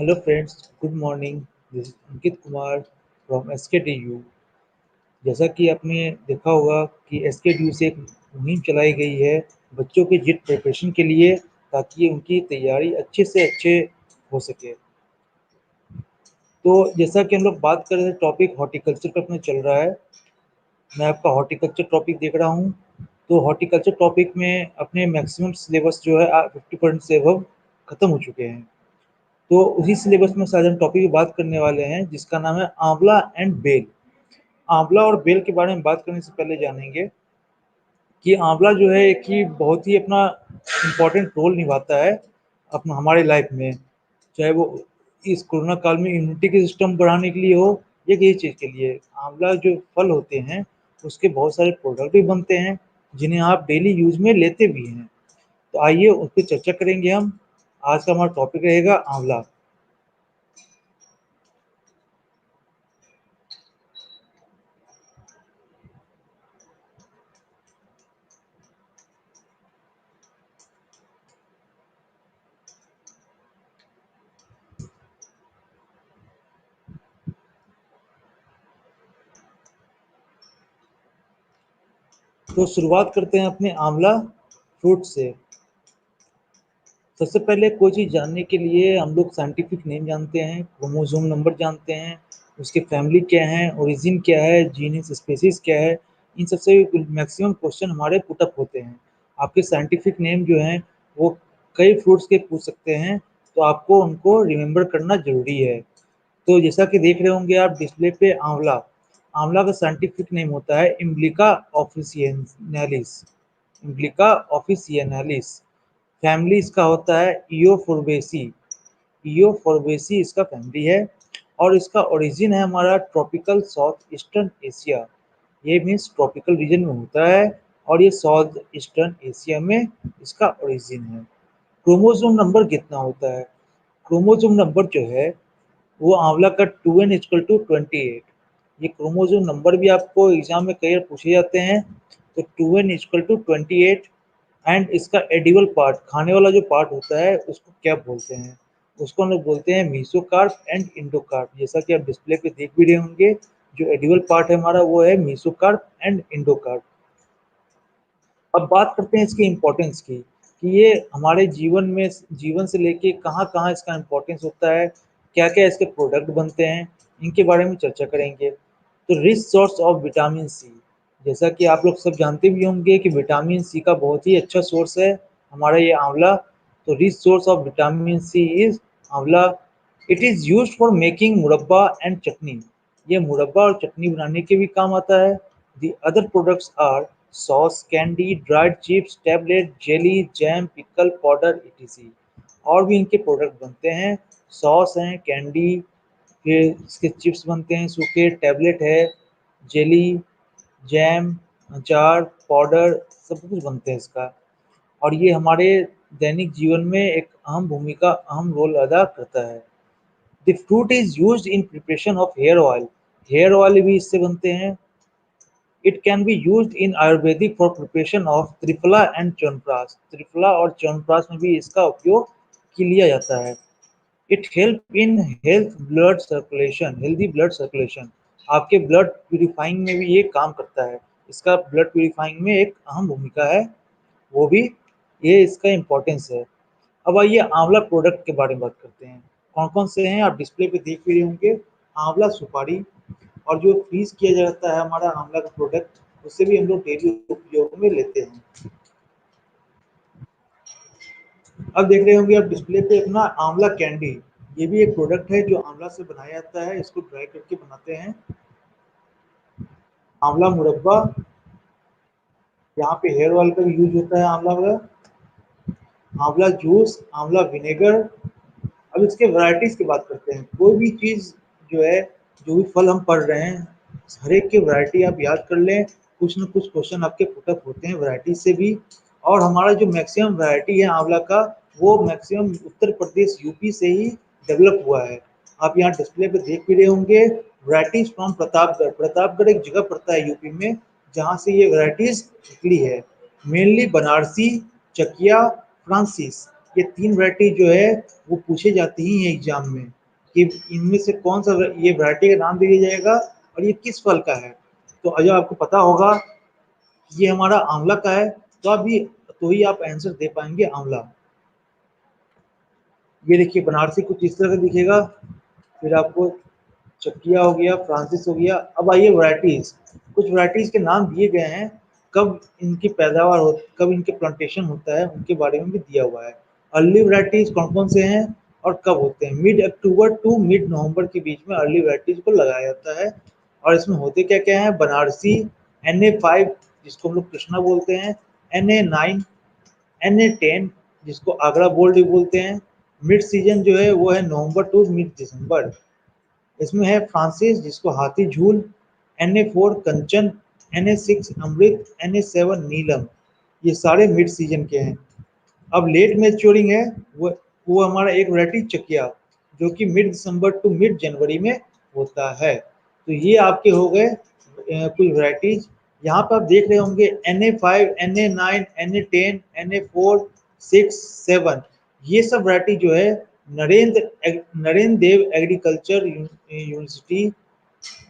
Hello friends, good morning. This is Ankit Kumar from SKDU. जैसा कि आपने देखा होगा कि SKDU से एक मुहिम चलाई गई है बच्चों के JET प्रिपरेशन के लिए ताकि उनकी तैयारी अच्छे से अच्छे हो सके। तो जैसा कि हम लोग बात कर रहे थे टॉपिक हॉर्टिकल्चर पे अपना चल रहा है। मैं आपका हॉर्टिकल्चर टॉपिक देख रहा हूँ। तो हॉर्टिकल्चर टॉपिक में अपने मैक्सिमम सिलेबस जो है 50% से अबव खत्म हो चुके हैं। तो उसी सिलेबस में से आज हम टॉपिक की बात करने वाले हैं जिसका नाम है आंवला एंड बेल। आंवला और बेल के बारे में बात करने से पहले जानेंगे कि आंवला जो है एक ही बहुत ही अपना इम्पोर्टेंट रोल निभाता है अपना हमारे लाइफ में, चाहे वो इस कोरोना काल में इम्यूनिटी के सिस्टम बढ़ाने के लिए हो या किसी चीज़ के लिए। आंवला जो फल होते हैं उसके बहुत सारे प्रोडक्ट भी बनते हैं जिन्हें आप डेली यूज में लेते भी हैं। तो आइए उस पर चर्चा करेंगे हम। आज का हमारा टॉपिक रहेगा आंवला। तो शुरुआत करते हैं अपने आंवला फ्रूट से। सबसे पहले कोई चीज़ जानने के लिए हम लोग साइंटिफिक नेम जानते हैं, क्रोमोसोम नंबर जानते हैं, उसकी फैमिली क्या है, ओरिजिन क्या है, जीनस स्पेसीज क्या है। इन सबसे मैक्सिमम क्वेश्चन हमारे पुटअप होते हैं। आपके साइंटिफिक नेम जो हैं वो कई फ्रूट्स के पूछ सकते हैं, तो आपको उनको रिमेंबर करना ज़रूरी है। तो जैसा कि देख रहे होंगे आप डिस्प्ले पे आंवला। आंवला का साइंटिफिक नेम होता है इम्ब्लिका ऑफिसियनालिस। इम्ब्लिका ऑफिसियनालिस। फैमिली इसका होता है ईओफोर्बेसी। ईओफोर्बेसी इसका फैमिली है और इसका ओरिजिन है हमारा ट्रॉपिकल साउथ ईस्टर्न एशिया। ये मीन्स ट्रॉपिकल रीजन में होता है और ये साउथ ईस्टर्न एशिया में इसका ओरिजिन है। क्रोमोसोम नंबर कितना होता है? क्रोमोसोम नंबर जो है वो आंवला का 2n इक्वल टू 28। ये क्रोमोसोम नंबर भी आपको एग्जाम में कई बार पूछे जाते हैं। तो 2n इक्वल टू 28 एंड इसका एडिबल पार्ट, खाने वाला जो पार्ट होता है उसको क्या बोलते हैं? उसको हम लोग बोलते हैं मीसोकार्प एंड इंडोकार्प। जैसा कि आप डिस्प्ले पे देख भी रहे होंगे, जो एडिबल पार्ट है हमारा वो है मीसोकार्प एंड इंडोकार्प। अब बात करते हैं इसकी इम्पोर्टेंस की कि ये हमारे जीवन से लेके कहाँ-कहाँ इसका इम्पोर्टेंस होता है, क्या-क्या इसके प्रोडक्ट बनते हैं, इनके बारे में चर्चा करेंगे। तो rich source of vitamin C. जैसा कि आप लोग सब जानते भी होंगे कि विटामिन सी का बहुत ही अच्छा सोर्स है हमारा ये आंवला। तो rich source of vitamin C is amla. It is used for making murabba and chutney. ये मुरब्बा और चटनी बनाने के भी काम आता है। The other products are sauce, candy, dried chips, tablet, jelly, jam, pickle, powder etc। और भी इनके प्रोडक्ट बनते हैं। सॉस हैं, कैंडी, फिर इसके चिप्स बनते हैं, सूखे टैबलेट है, जेली, जैम, अचार, पाउडर, सब कुछ बनते हैं इसका। और ये हमारे दैनिक जीवन में एक अहम रोल अदा करता है। The fruit is used in preparation of hair oil. Hair oil भी इससे बनते हैं। It can be used in Ayurvedic for preparation of triphala and chyawanprash. Triphala और च्यवनप्राश में भी इसका उपयोग लिया जाता है। It help in healthy blood circulation. आपके ब्लड प्यूरिफाइंग में भी ये काम करता है। इसका ब्लड प्यूरिफाइंग में एक अहम भूमिका है, वो भी ये इसका इम्पोर्टेंस है। अब आइए आंवला प्रोडक्ट के बारे में बात करते हैं। कौन कौन से हैं आप डिस्प्ले पे देख भी रहे होंगे। आंवला सुपारी, और जो फ्रीज किया जाता है हमारा आंवला का प्रोडक्ट, उससे भी हम लोग डेली उपयोग में लेते हैं। अब देख रहे होंगे आप डिस्प्ले पे अपना आंवला कैंडी। ये भी एक प्रोडक्ट है जो आंवला से बनाया जाता है। इसको ड्राई करके बनाते हैं। आंवला मुरब्बा, यहाँ पे हेयर ऑयल का भी यूज होता है आंवला का। आंवला जूस, आंवला विनेगर। अब इसके वैरायटीज की बात करते हैं। कोई भी चीज़ जो है, जो भी फल हम पढ़ रहे हैं, हर एक की वैरायटी आप याद कर लें। कुछ ना कुछ क्वेश्चन आपके पुटअप होते हैं वैरायटी से भी। और हमारा जो मैक्सिमम वैरायटी है आंवला का, वो मैक्सिमम उत्तर प्रदेश यूपी से ही डेवलप हुआ है। आप यहाँ डिस्प्ले पे देख भी रहे होंगे, वैरायटीज फ्रॉम प्रतापगढ़। प्रतापगढ़ एक जगह पड़ता है यूपी में जहाँ से ये वैरायटीज निकली है। मेनली बनारसी, चकिया, फ्रांसिस, ये 3 वैरायटी जो है वो पूछे जाती ही हैं एग्जाम में कि इनमें से कौन सा ये वैरायटी का नाम दिया जाएगा और ये किस फल का है। तो अगर आपको पता होगा ये हमारा आंवला का है तो ही आप आंसर दे पाएंगे आंवला। ये देखिए बनारसी कुछ इस तरह का दिखेगा, फिर आपको चकिया हो गया, फ्रांसिस हो गया। अब आइए वैरायटीज, कुछ वैरायटीज के नाम दिए गए हैं, कब इनकी पैदावार हो, कब इनके प्लांटेशन होता है उनके बारे में भी दिया हुआ है। अर्ली वैरायटीज कौन कौन से हैं और कब होते हैं। Mid October to mid November के बीच में अर्ली वैरायटीज को लगाया जाता है। और इसमें होते क्या क्या है, बनारसी NA5 जिसको हम लोग कृष्णा बोलते हैं, NA9, NA10 जिसको आगरा गोल्ड भी बोलते हैं। मिड सीजन जो है वो है नवंबर टू मिड दिसंबर। इसमें है फ्रांसिस जिसको हाथी झूल, NA4 कंचन, NA6 अमृत, NA7 नीलम। ये सारे मिड सीजन के हैं। अब लेट मैच्योरिंग है, वो हमारा एक वैरायटी चकिया जो कि मिड दिसंबर टू मिड जनवरी में होता है। तो ये आपके हो गए कुछ वैरायटीज। यहाँ पर आप देख रहे होंगे NA5, NA9, NA10, NA4, 6, 7, ये सब वैरायटी जो है नरेंद्र देव एग्रीकल्चर यूनिवर्सिटी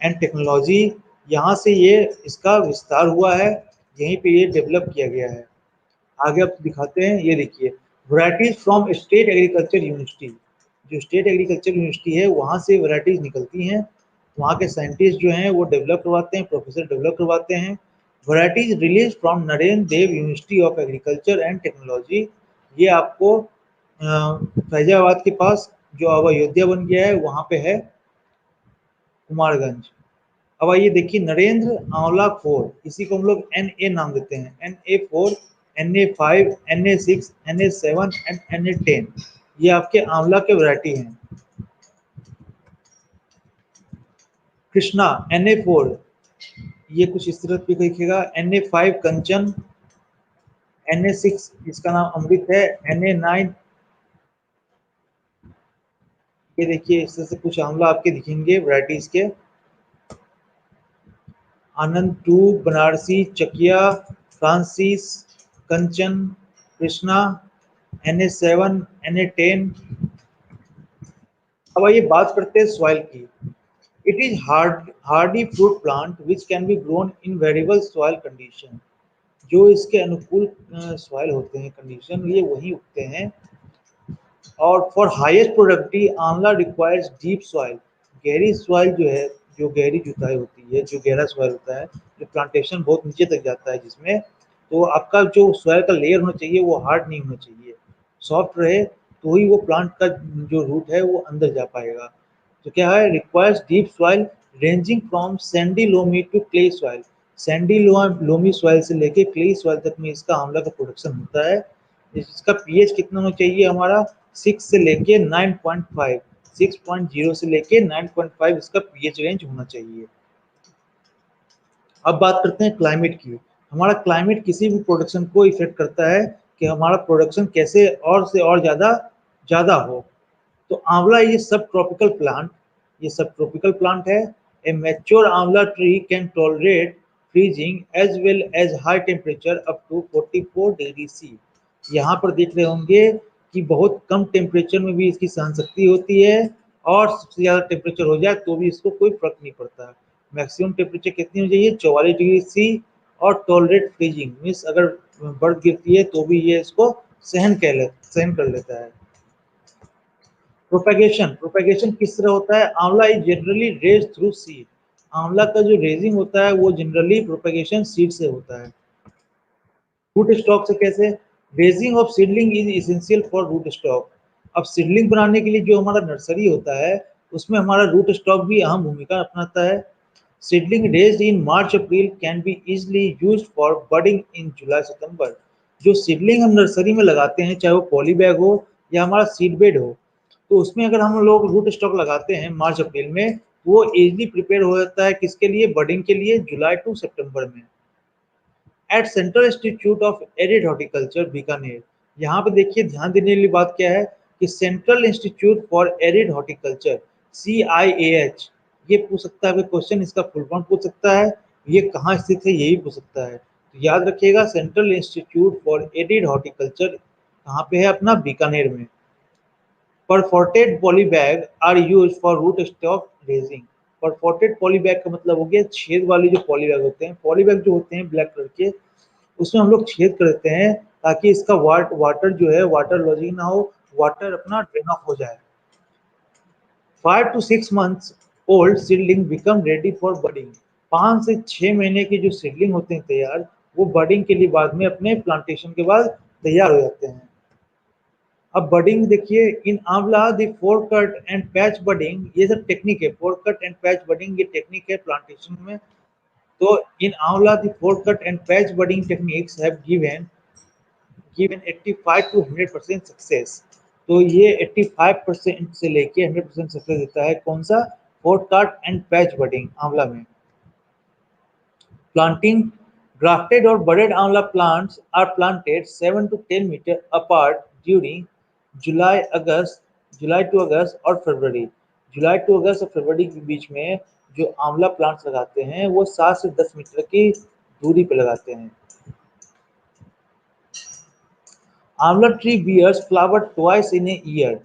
एंड टेक्नोलॉजी, यहाँ से ये इसका विस्तार हुआ है, यहीं पे ये डेवलप किया गया है। आगे आप दिखाते हैं, ये देखिए varieties from state agriculture university. जो स्टेट एग्रीकल्चर यूनिवर्सिटी है वहाँ से वैरायटीज निकलती हैं, वहाँ के साइंटिस्ट जो हैं वो डेवलप करवाते हैं, प्रोफेसर डेवलप करवाते हैं। Varieties release from Narendra Dev university of agriculture and technology. ये आपको फैजाबाद के पास जो अब अयोध्या बन गया है वहाँ पे है, कुमारगंज। अब आइए देखिए नरेंद्र आंवला 4, इसी को हम लोग NA नाम देते हैं, NA4, NA5, NA6, NA7 and NA10। ये आपके आंवला के वैरायटी हैं। कृष्णा NA4, ये कुछ इस तरह पे दिखेगा। NA5 कंचन, NA6 इसका नाम अमृत है, NA9, ये देखिए इस तरह से कुछ आंवला आपके दिखेंगे वैरायटीज के। आनंद 2, बनारसी, चकिया, फ्रांसिस, कंचन, कृष्णा, NA7, NA10। अब आइए बात करते हैं सॉइल की। It is Hardy fruit plant which can be grown in variable soil condition. जो इसके अनुकूल सॉइल होते हैं कंडीशन, ये वही उगते हैं। और फॉर हाईएस्ट प्रोडक्टिविटी आंवला रिक्वायर्स डीप सॉइल। गहरी सॉइल जो है, जो गहरी जुताई होती है, जो गहरा सॉइल होता है, जो प्लांटेशन बहुत नीचे तक जाता है जिसमें, तो आपका जो सॉइल का लेयर होना चाहिए वो हार्ड नहीं होना चाहिए, सॉफ्ट रहे, तो ही वो प्लांट का जो रूट है वो अंदर जा पाएगा। तो क्या है, requires deep soil ranging from sandy loamy to clay soil. Sandy loamy soil से लेके क्ले सॉइल तक में इसका आंवला का प्रोडक्शन होता है। इसका पीएच कितना होना चाहिए हमारा, 6 से लेके 9.5, 6.0 से लेके 9.5 इसका पीएच रेंज होना चाहिए। अब बात करते हैं क्लाइमेट की। हमारा क्लाइमेट किसी भी प्रोडक्शन को इफेक्ट करता है कि हमारा प्रोडक्शन कैसे और से और ज़्यादा ज़्यादा हो। तो आंवला ये सब ट्रॉपिकल प्लांट है। A mature amla tree can tolerate freezing as well as high temperature up to 44 degree C. यहाँ पर देख रहे होंगे कि बहुत कम टेम्परेचर में भी इसकी सहन शक्ति होती है, और सबसे ज़्यादा टेम्परेचर हो जाए तो भी इसको कोई फर्क नहीं पड़ता। मैक्सिमम टेम्परेचर कितनी हो जाइए, 44 डिग्री सी। और टॉलरेट फ्रीजिंग मीन्स अगर बर्फ गिरती है तो भी ये इसको सहन कर लेता है। प्रोपेगेशन किस तरह होता है, amla is generally raise through seed. Amla का जो रेजिंग होता है वो जनरली प्रोपेगेशन सीड से होता है। रूट स्टॉक से कैसे, raising of seedling is essential for root stock. अब सीडलिंग बनाने के लिए जो हमारा नर्सरी होता है उसमें हमारा रूट स्टॉक भी अहम भूमिका अपनाता है। Seedling raised in March April can be easily use for budding in July September. जो सीडलिंग हम नर्सरी में लगाते हैं, चाहे वो पॉली बैग हो या हमारा सीड बेड हो, तो उसमें अगर हम लोग रूट स्टॉक लगाते हैं मार्च अप्रैल में, वो इजिली प्रिपेयर हो जाता है किसके लिए, बडिंग के लिए, जुलाई टू सितंबर में। At central institute of arid horticulture Bikaner, यहाँ पे देखिए ध्यान देने वाली बात क्या है कि central institute for arid horticulture, CIAH, ये पूछ सकता है क्वेश्चन, इसका फुल फॉर्म पूछ सकता है, ये कहाँ स्थित है यही पूछ सकता है। तो याद रखिएगा central institute for arid horticulture कहाँ पे है अपना बीकानेर में। Perforated polybag are use for root stock raising. Perforated polybag का मतलब हो गया छेद वाली जो पॉलीबैग होते हैं, पॉलीबैग जो होते हैं ब्लैक कलर के, उसमें हम लोग छेद करते हैं ताकि इसका वाटर जो है वाटर लॉजिंग ना हो, वाटर अपना ड्रेन ऑफ हो जाए। 5 to 6 months old seedling become ready for budding. 5 से 6 महीने के जो सीडलिंग होते हैं तैयार, वो बडिंग के लिए बाद में अपने प्लांटेशन के बाद तैयार हो जाते हैं। अब बडिंग देखिए, इन आंवला the four cut and patch budding, ये सब टेक्निक है। Four cut and patch budding ये टेक्निक है प्लांटेशन में। तो इन आंवला the four cut and patch budding techniques have given 85 to 100% success. तो ये 85% से लेके 100% सक्सेस देता है। कौन सा? Four cut and patch budding आंवला में। Planting, grafted or budded amla plants are planted 7 to 10 meter apart during July August, July to August और फरवरी। जुलाई टू अगस्त और फरवरी के बीच में जो आंवला प्लांट्स लगाते हैं वो 7 से 10 मीटर की दूरी पे लगाते हैं। Amla tree bears flower twice in a year.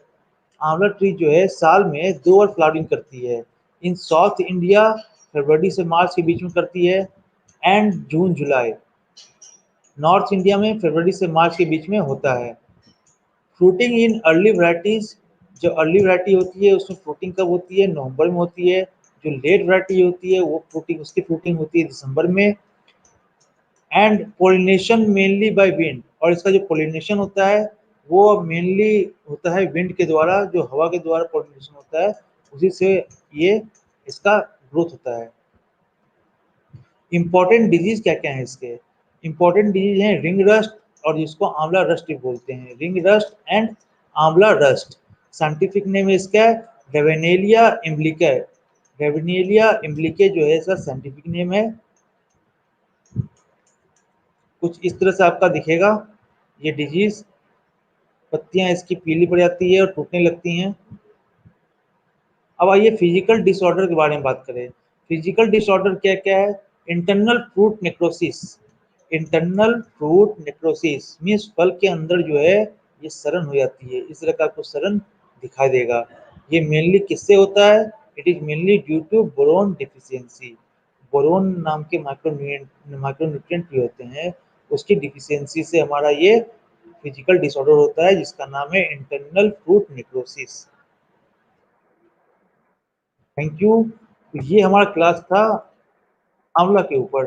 Amla tree जो है साल में 2 बार फ्लावरिंग करती है। इन साउथ इंडिया फरवरी से मार्च के बीच में करती है, and June July. North India में फरवरी से मार्च के बीच में होता है। फ्रूटिंग इन अर्ली वैरायटीज, जो अर्ली वैरायटी होती है उसमें फ्रूटिंग कब होती है? नवंबर में होती है। जो लेट वैरायटी होती है वो फ्रूटिंग, उसकी फ्रूटिंग होती है दिसंबर में। And pollination mainly by wind, और इसका जो पोलिनेशन होता है वो मेनली होता है विंड के द्वारा, जो हवा के द्वारा पोलिनेशन होता है, उसी से ये इसका ग्रोथ होता है। इम्पोर्टेंट डिजीज क्या क्या है इसके? इम्पोर्टेंट डिजीज हैं रिंग रस्ट, और जिसको आंवला रस्ट भी बोलते हैं, रिंग रस्ट एंड आंवला रस्ट। साइंटिफिक नेम इसका है रेवेनेलिया इम्ब्लिके। रेवेनेलिया इम्ब्लिके जो है इसका साइंटिफिक नेम है। कुछ इस तरह से आपका दिखेगा ये डिजीज। पत्तियां इसकी पीली पड़ जाती है और टूटने लगती हैं। अब आइए फिजिकल डिसऑर्डर के बारे में बात करें। फिजिकल डिसऑर्डर क्या क्या है? Internal fruit necrosis. Internal fruit necrosis means फल के अंदर जो है ये सड़न हो जाती है, इस तरह का आपको सड़न दिखाई देगा। ये मेनली किससे होता है? It is mainly due to boron deficiency. Boron नाम के माइक्रोन्यूट्रिएंट भी होते हैं, उसकी डिफिशियंसी से हमारा ये फिजिकल डिसऑर्डर होता है, जिसका नाम है internal fruit necrosis. Thank you. तो ये हमारा क्लास था आंवला के ऊपर।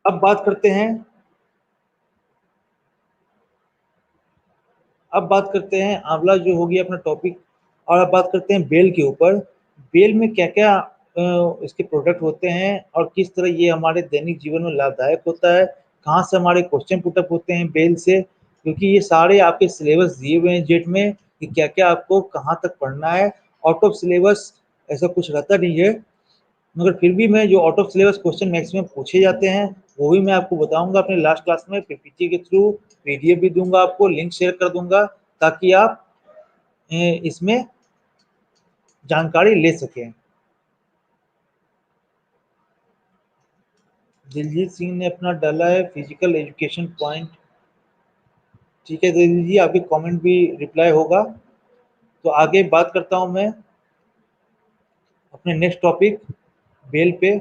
अब बात करते हैं अब बात करते हैं आंवला जो हो गया अपना टॉपिक, और अब बात करते हैं बेल के ऊपर। बेल में क्या क्या इसके प्रोडक्ट होते हैं और किस तरह ये हमारे दैनिक जीवन में लाभदायक होता है, कहाँ से हमारे क्वेश्चन पुटअप होते हैं बेल से, क्योंकि ये सारे आपके सिलेबस दिए हुए हैं जेट में कि क्या क्या आपको कहाँ तक पढ़ना है। आउट ऑफ सिलेबस ऐसा कुछ रहता नहीं है, मगर फिर भी मैं जो out of syllabus question maximum पूछे जाते हैं वो भी मैं आपको बताऊंगा अपने लास्ट क्लास में, पीपीटी के थ्रू पीडीएफ भी दूंगा, आपको लिंक शेयर कर दूंगा ताकि आप इसमें जानकारी ले सकें। दिलजीत सिंह ने अपना डाला है फिजिकल एजुकेशन पॉइंट। ठीक है दिलजीत जी, आपके कमेंट भी रिप्लाई होगा। तो आगे बात करता हूं मैं अपने नेक्स्ट टॉपिक बेल पे।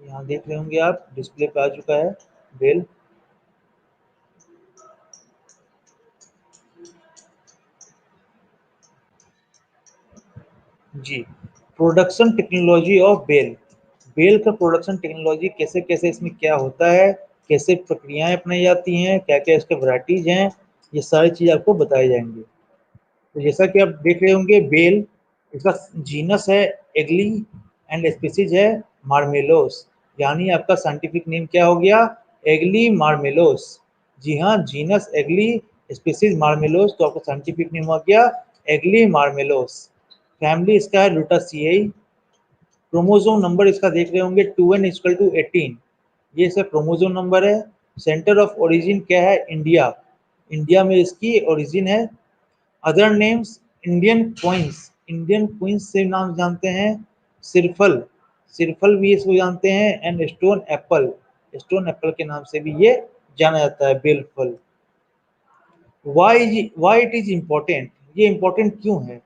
यहाँ देख रहे होंगे आप डिस्प्ले पे आ चुका है बेल। जी, production technology of bael. Bael का प्रोडक्शन टेक्नोलॉजी कैसे कैसे इसमें क्या होता है, कैसे प्रक्रियाएं अपनाई जाती हैं, क्या क्या इसके वैरायटीज हैं, ये सारी चीज़ आपको बताई जाएंगी। तो जैसा कि आप देख रहे होंगे बेल, इसका जीनस है एग्ली एंड स्पीसीज है मार्मेलोस। यानी आपका साइंटिफिक नेम क्या हो गया? एग्ली मार्मेलोस। जी हाँ, जीनस एग्ली, स्पीसीज मार्मेलोस, तो आपका साइंटिफिक नेम हो गया एग्ली मार्मेलोस। फैमिली इसका है लुटासिएई। क्रोमोसोम नंबर इसका देख रहे होंगे 2n=18, ये इसका क्रोमोसोम नंबर है। सेंटर ऑफ ओरिजिन क्या है? इंडिया। इंडिया में इसकी ओरिजिन है। अदर नेम्स इंडियन क्वींस से नाम जानते हैं, सिरफल, सिरफल भी इसको जानते हैं, एंड स्टोन एप्पल के नाम से भी ये जाना जाता है, बेल फल। वाई इट इज इम्पोर्टेंट, ये इम्पोर्टेंट क्यों है?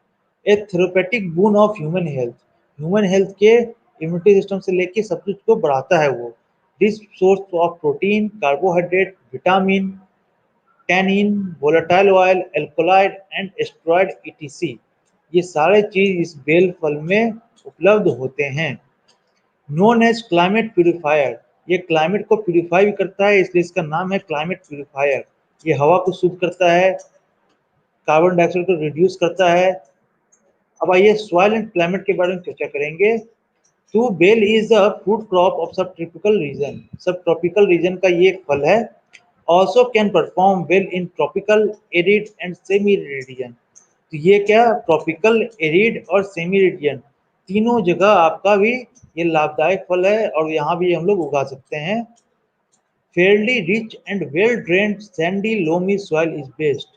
A therapeutic boon of human health के इम्यूनिटी सिस्टम से लेके सब कुछ को बढ़ाता है वो। This source of protein, carbohydrate, vitamin, tannin, volatile oil, alkaloid and steroid ETC, ये सारे चीज इस बेल फल में उपलब्ध होते हैं। नोन एज क्लाइमेट प्यूरिफायर, ये क्लाइमेट को प्यूरिफाई भी करता है, इसलिए इसका नाम है क्लाइमेट प्यूरिफायर। ये हवा को शुद्ध करता है, कार्बन डाइऑक्साइड को रिड्यूस करता है। अब आइए सॉइल एंड क्लाइमेट के बारे में चर्चा करेंगे। तो bael is the fruit crop of sub tropical region का ये एक फल है। Also can perform well in tropical, arid and semi region. तो ये क्या, ट्रॉपिकल, एरिड और सेमी रीजन तीनों जगह आपका भी ये लाभदायक फल है, और यहाँ भी हम लोग उगा सकते हैं। Fairlie rich and well drained Sandy loamy soil is best.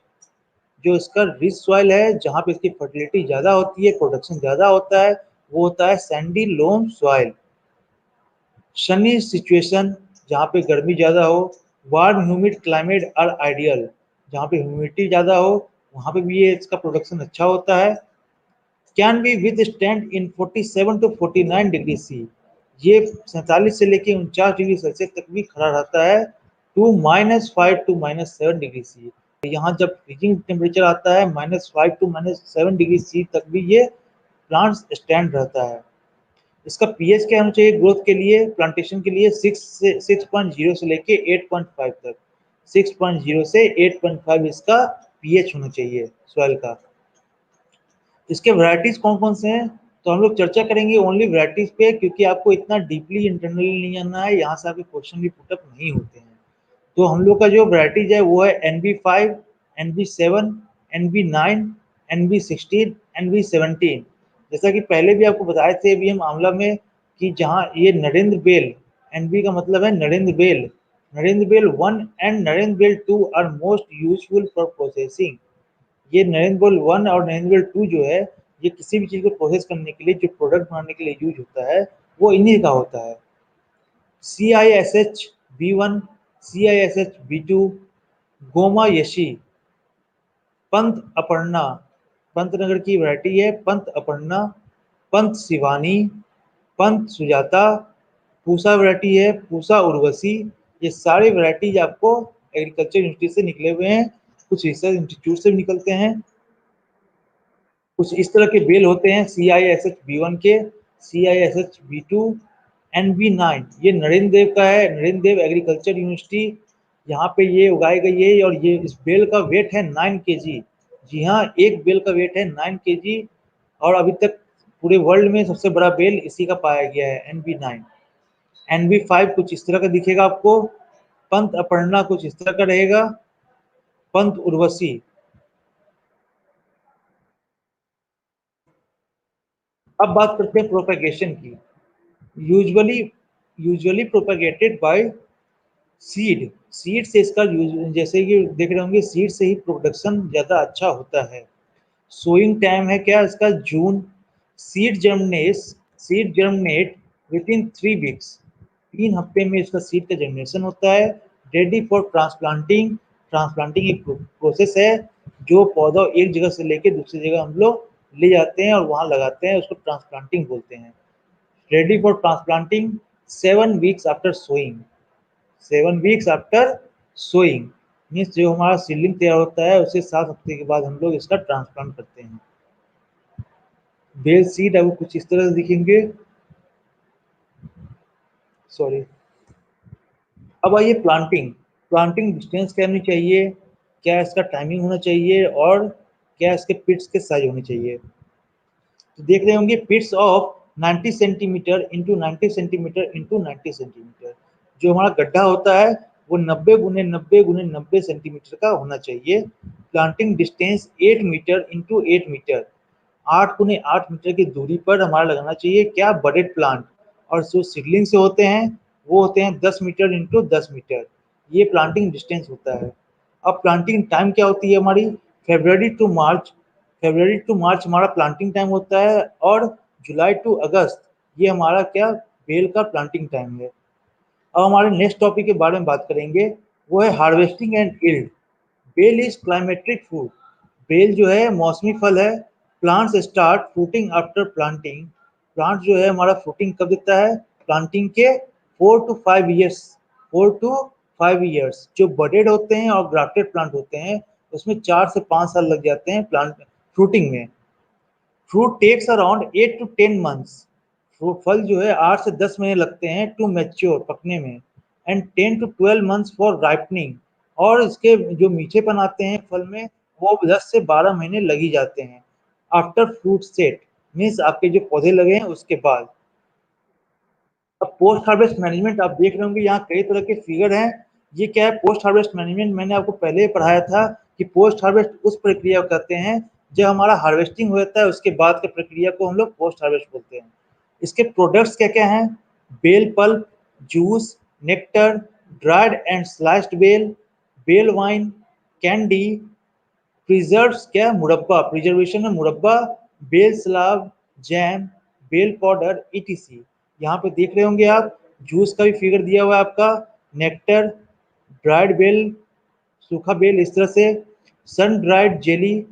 जो इसका रिच सॉइल है, जहाँ पे इसकी फर्टिलिटी ज़्यादा होती है, प्रोडक्शन ज़्यादा होता है, वो होता है sandy loam soil. Sunny situation, जहाँ पे गर्मी ज़्यादा हो, warm humid climate are ideal, जहाँ पे ह्यूमिडिटी ज़्यादा हो वहाँ पे भी ये इसका प्रोडक्शन अच्छा होता है। Can be withstand in 47 to 49 degree C, ये 47 से लेके 49 डिग्री सेल्सियस तक भी खड़ा रहता है, टू -5 टू -7 डिग्री सी। यहाँ जब फ्रीजिंग टेम्परेचर आता है -5 टू -7 डिग्री सी तक भी ये प्लांट्स स्टैंड रहता है। इसका पीएच क्या होना चाहिए ग्रोथ के लिए, प्लांटेशन के लिए 6.0 से लेके 8.5 तक, 6.0 से 8.5 इसका पीएच होना चाहिए सॉइल का। इसके वैरायटीज कौन कौन से हैं, तो हम लोग चर्चा करेंगे ओनली वैरायटीज पे, क्योंकि आपको इतना डीपली इंटरनली नहीं जानना है, यहाँ से आपके क्वेश्चन भी पुटअप नहीं होते हैं। तो हम लोग का जो वैरायटीज है वो है NB5, NB7, NB9, NB16, NB17। जैसा कि पहले भी आपको बताए थे अभी हम आंवला में, कि जहाँ ये नरेंद्र बेल, NB का मतलब है Narendra bael 1 and Narendra bael 2 are most useful for processing. ये नरेंद्र बेल 1 और नरेंद्र बेल 2 जो है, ये किसी भी चीज़ को प्रोसेस करने के लिए, जो प्रोडक्ट बनाने के लिए यूज होता है, वो इन्हीं का होता है। CISH-B1, CISH-B2, गोमा यशी, पंत अपर्णा, पंतनगर की वैरायटी है पंत अपर्णा, पंत शिवानी, पंत सुजाता, पूसा वैरायटी है पूसा उर्वशी। ये सारे वैरायटीज आपको एग्रीकल्चर यूनिवर्सिटी से निकले हुए हैं, कुछ रिसर्च इंस्टीट्यूट से निकलते हैं। कुछ इस तरह के बेल होते हैं CISH-B1 के, CISH-B2, NB9, ये नरेंद्र देव का है, नरेंद्र देव एग्रीकल्चर यूनिवर्सिटी, यहाँ पे ये उगाई गई है। और ये इस बेल का वेट है 9 kg। जी हाँ, एक बेल का वेट है 9 kg, और अभी तक पूरे वर्ल्ड में सबसे बड़ा बेल इसी का पाया गया है, NB9। NB5 कुछ इस तरह का दिखेगा आपको, पंत अपर्णा कुछ इस तरह का रहेगा, पंत उर्वशी। अब बात करते हैं प्रोपेगेशन की। Usually usually propagated by seed से इसका जैसे कि देख रहे होंगे, सीड से ही प्रोडक्शन ज़्यादा अच्छा होता है। सोइंग टाइम है क्या इसका, जून। Seed germinate seed germinate within 3 weeks, 3 हफ्ते में इसका सीड का जर्मिनेशन होता है। रेडी फॉर ट्रांसप्लांटिंग, ट्रांसप्लांटिंग एक प्रोसेस है, जो पौधा एक जगह से लेके दूसरी जगह हम लोग ले जाते हैं और वहाँ लगाते हैं, उसको ट्रांसप्लांटिंग बोलते हैं। Ready for transplanting 7 weeks after sowing, 7 weeks after sowing means जो हमारा सीडलिंग तैयार होता है उसे 7 हफ्ते के बाद हम लोग इसका ट्रांसप्लांट करते हैं। बेल सीड अब कुछ इस तरह से दिखेंगे, सॉरी। अब आइए प्लांटिंग, प्लांटिंग डिस्टेंस क्या होनी चाहिए, क्या इसका टाइमिंग होना चाहिए, और क्या इसके पिट्स के साइज होने चाहिए। तो देख रहे होंगे pits of 90 centimetre into 90 centimetre into 90 centimetre. जो हमारा गड्ढा होता है वो 90 × 90 × 90 सेंटीमीटर का होना चाहिए। Planting distance 8 metre into 8 metre, 8 × 8 metre की दूरी पर हमारा लगाना चाहिए क्या, बडेड प्लांट। और जो सीडलिंग से होते हैं वो होते हैं 10 मीटर इंटू 10 मीटर, ये प्लांटिंग डिस्टेंस होता है। अब प्लांटिंग टाइम क्या होती है हमारी, फरवरी टू मार्च हमारा प्लांटिंग टाइम होता है, और जुलाई टू अगस्त ये हमारा क्या बेल का प्लांटिंग टाइम है। अब हमारे नेक्स्ट टॉपिक के बारे में बात करेंगे, वो है harvesting and yield. Bael is climacteric food. Bael जो है मौसमी फल है। Plants start fruiting after planting. Plant जो है हमारा फ्रूटिंग कब देता है? प्लांटिंग के 4 to 5 ईयर्स जो बडेड होते हैं और ग्राफ्टेड प्लांट होते हैं उसमें 4 से 5 साल लग जाते हैं प्लांट फ्रूटिंग में। Fruit takes around 8 to 10 months। फल जो है 8 से 10 महीने लगते हैं टू मैच्योर, पकने में, and 10 to 12 months for ripening. और इसके जो मीठेपन आते हैं फल में वो 10 से 12 महीने लग ही जाते हैं आफ्टर फ्रूट सेट, मीन्स आपके जो पौधे लगे हैं उसके बाद। अब पोस्ट हार्वेस्ट मैनेजमेंट आप देख रहे होंगे, यहाँ कई तरह के फिगर हैं। ये क्या है? पोस्ट हार्वेस्ट मैनेजमेंट मैंने आपको पहले ही पढ़ाया था कि पोस्ट हार्वेस्ट उस प्रक्रिया को कहते हैं जब हमारा हार्वेस्टिंग होता है उसके बाद की प्रक्रिया को हम लोग पोस्ट हार्वेस्ट बोलते हैं। इसके प्रोडक्ट्स क्या क्या हैं? Bael pulp, juice, nectar, dried and sliced bael, bael wine, candy, preserves क्या है? मुरब्बा, प्रिजर्वेशन में मुरब्बा, बेल सलाब, जैम, बेल पाउडर, ईटीसी। यहाँ पे देख रहे होंगे आप, जूस का भी फिगर दिया हुआ है आपका, नेक्टर, ड्राइड बेल, सूखा बेल, इस तरह से सन ड्राइड जेली,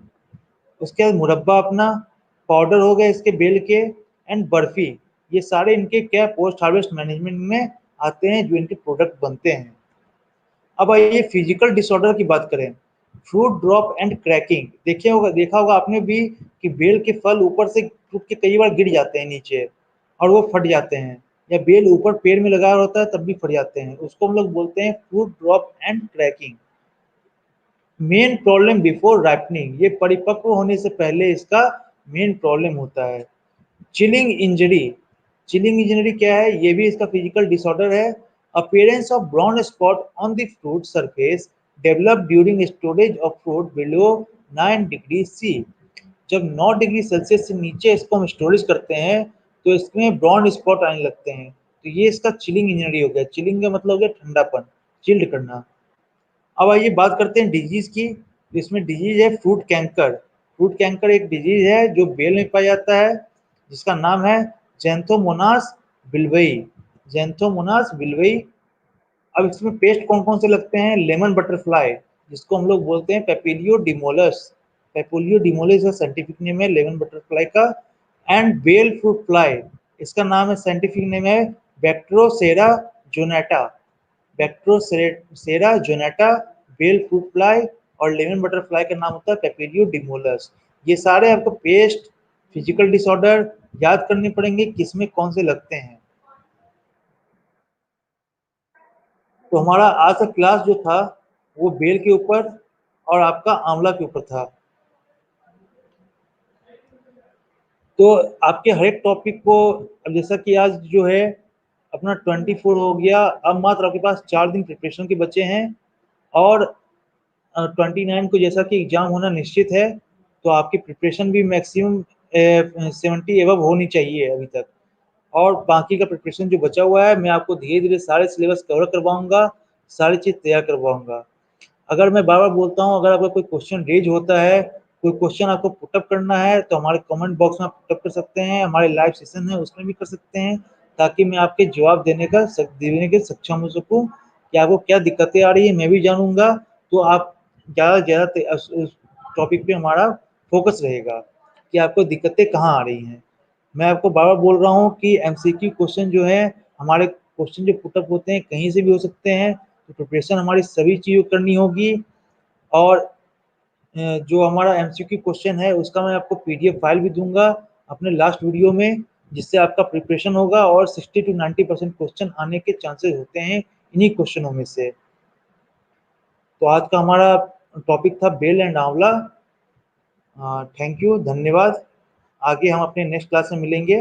उसके बाद मुरब्बा अपना, पाउडर हो गए इसके बेल के, एंड बर्फी। ये सारे इनके क्या पोस्ट हार्वेस्ट मैनेजमेंट में आते हैं जो इनके प्रोडक्ट बनते हैं। अब आइए फिजिकल डिसऑर्डर की बात करें। फ्रूट ड्रॉप एंड क्रैकिंग, देखा होगा आपने भी कि बेल के फल ऊपर से टूट के कई बार गिर जाते हैं नीचे और वो फट जाते हैं, या बेल ऊपर पेड़ में लगा होता है तब भी फट जाते हैं, उसको हम लोग बोलते हैं fruit drop and cracking. Main problem before ripening, ये परिपक्व होने से पहले इसका मेन प्रॉब्लम होता है। चिलिंग इंजरी, चिलिंग इंजरी क्या है? ये भी इसका फिजिकल डिसऑर्डर है। Appearance of brown spot on the fruit surface develop during storage of fruit below 9 degree C। जब 9 डिग्री सेल्सियस से नीचे इसको हम स्टोरेज करते हैं तो इसमें ब्राउन स्पॉट आने लगते हैं, तो ये इसका चिलिंग इंजरी हो गया। चिलिंग का मतलब हो गया ठंडापन, चिल्ड करना। अब आइए बात करते हैं डिजीज की। इसमें डिजीज है फ्रूट कैंकर। फ्रूट कैंकर एक डिजीज है जो बेल में पाया जाता है, जिसका नाम है जैंथोमोनास बिल्वई। जैंथोमोनास बिल्वई। अब इसमें पेस्ट कौन कौन से लगते हैं? लेमन बटरफ्लाई, जिसको हम लोग बोलते हैं पेपिलियो डिमोलस। पेपिलियो डिमोलस का साइंटिफिक नेम है लेमन बटरफ्लाई का। एंड बेल फ्रूट फ्लाई, इसका नाम है साइंटिफिक नेम है बैक्ट्रोसेरा जोनेटा। बैक्ट्रोसेरा जोनेटा, बेल फ्रूट फ्लाई, और लेमन बटरफ्लाई का नाम होता है पेपिलियो डिमोलस। ये सारे आपको पेस्ट फिजिकल डिसऑर्डर याद करने पड़ेंगे किसमें कौन से लगते हैं। तो हमारा आज का क्लास जो था वो बेल के ऊपर और आपका आंवला के ऊपर था। तो आपके हर एक टॉपिक को, अब जैसा कि आज जो है अपना 24 हो गया, अब मात्र आपके पास 4 दिन प्रिपरेशन के बचे हैं, और 29 को जैसा कि एग्जाम होना निश्चित है, तो आपकी प्रिपरेशन भी मैक्सिमम 70 एबव होनी चाहिए अभी तक। और बाकी का प्रिपरेशन जो बचा हुआ है मैं आपको धीरे धीरे सारे सिलेबस कवर करवाऊंगा, सारी चीज़ तैयार करवाऊंगा। अगर मैं बार बार बोलता हूँ, अगर आपका कोई क्वेश्चन रेज होता है, कोई क्वेश्चन आपको पुटअप करना है, तो हमारे कमेंट बॉक्स में आप पुटअप कर सकते हैं, हमारे लाइव सेशन है उसमें भी कर सकते हैं, ताकि मैं आपके जवाब देने के सक्षम हो सकूँ कि आपको क्या दिक्कतें आ रही है मैं भी जानूंगा। तो आप ज़्यादा से ज़्यादा उस टॉपिक पे हमारा फोकस रहेगा कि आपको दिक्कतें कहाँ आ रही हैं। मैं आपको बार बार बोल रहा हूँ कि एमसीक्यू क्वेश्चन जो है, हमारे क्वेश्चन जो पुटअप होते हैं कहीं से भी हो सकते हैं, तो प्रिपरेशन हमारी सभी चीज़ों करनी होगी। और जो हमारा एमसीक्यू क्वेश्चन है उसका मैं आपको पीडीएफ फाइल भी दूंगा अपने लास्ट वीडियो में, जिससे आपका प्रिपरेशन होगा, और 60 to 90% क्वेश्चन आने के चांसेस होते हैं इन्हीं क्वेश्चनों में से। तो आज का हमारा टॉपिक था बेल एंड आंवला। थैंक यू, धन्यवाद। आगे हम अपने नेक्स्ट क्लास में मिलेंगे।